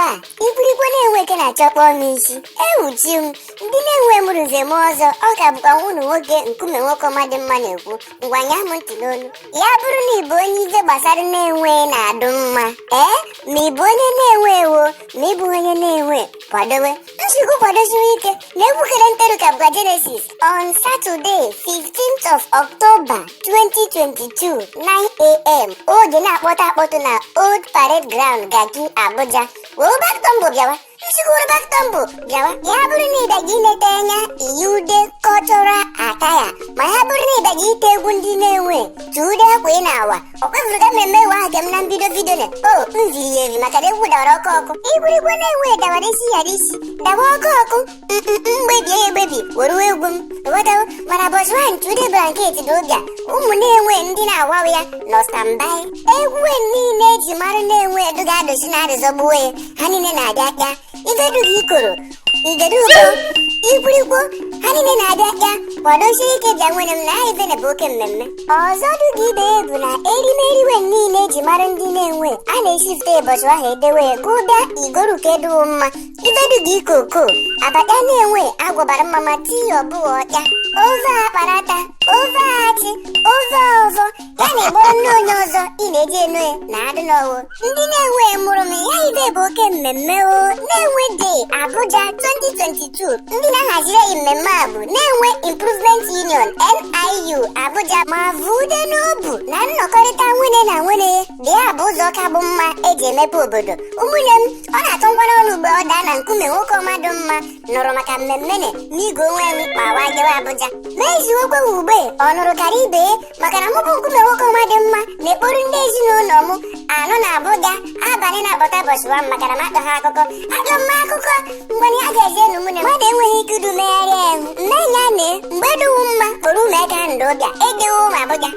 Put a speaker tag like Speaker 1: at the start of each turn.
Speaker 1: a ikwurikwe na-enwe na-achọkpọ m isi ewuchi m ndị na-enwe mụrụ nze m ọzọ ọ ka bụkwa nwunye nwoke nkume nwoke ọma dị mma na-ekwu ngwa nya m ntị n'olu ya bụrụ na ịbụ onye ife gbasara na-enwe na-adụ mma ma ịbụ onye na-enwe ewo ma ịbụ onye na-enwe kwadowe nsogbu kwadosiwe ike na egwukere nteruka bụkwa Genesis on Saturday 15th of October 2022 9 a.m. oge na-akpọta akpọtụ na Old Parade Ground Garki Abuja Wobaktombo bịawa nsikwuru Baktombo bịawa ya bụrụ na ịbịaga ileta anya Iyude Cultural Attire ma ya bụrụ na ịbịaga ite egwu ndị na-enwe tuude akwa ị na-awa ọkwefuru ka mmemme ewe ahụ m na mbido vidio na nziri ya evi maka na egwu dawara ọkụ ọkụ igwurigwe na-enwe dawara isi yara isi dawa ọkụ ọkụ mgbebi ya egbebi were egwu m ghọtawo mana bọswan tuude blanket dị ụbịa ụmụ na-enwe ndị na-awawa ya nọ standby egwu niile eji mara na-enwe eduga adosi na adịzọgbuo ya ha niile na-abịa akpịa igeduga ikoro igedugo ikwurikwo ha niile na-abịa akpịa kwadosie ike bịa nwere m na ha ife na-bụ oke mmemme ọzọ dụga ibe bụ na erimeriwe niile eji mara ndị na-enwe a na-esifte ụbọchị ahụ edewe ka ụbịa igoruka eduwo mma igeduga ikoko abata na-enwe agwabara mmama tii ọbụghị ọkya ofe akparata ofe achị ofe ọzọ ya na-egboro nne onye ọzọ ị na-eji enu ya na adị n'ọwụ ndị na-enwe mụrụ m ya ibe bụ oke mmemme o na-enwe Day Abuja 2022 ndị na-ahaziri anyị mmemme a bụ na-enwe Improvement Union NIU Abuja ma vude n'obu na nnọkọrịta nwunye na nwunye bịa bụ ụzọ ka bụ mma eji emepe obodo ụmụnne m ọ na-atụ ngwara ọnụ ugbo ọ daa na nkume nwoke ọma dị mma nụrụ maka mmemme n'igwe onwe m ma wajewa Abuja ma eziokwe ugbe ọ nụrụ kara ibe maka na mụ bụ nkume nwoke ọma dị mma na-ekporo ndị ezinụlọ m anọ na Abuja abalị na-abọta bọchịwa maka na makọ ha akụkọ ajọ mma akụkọ mgbana a ga-eji enu mụne mmadụ enweghị ike idu megharịa ehu mmenya na mgbe duwu mma kporo ume ka ndụ bịa edewo m Abuja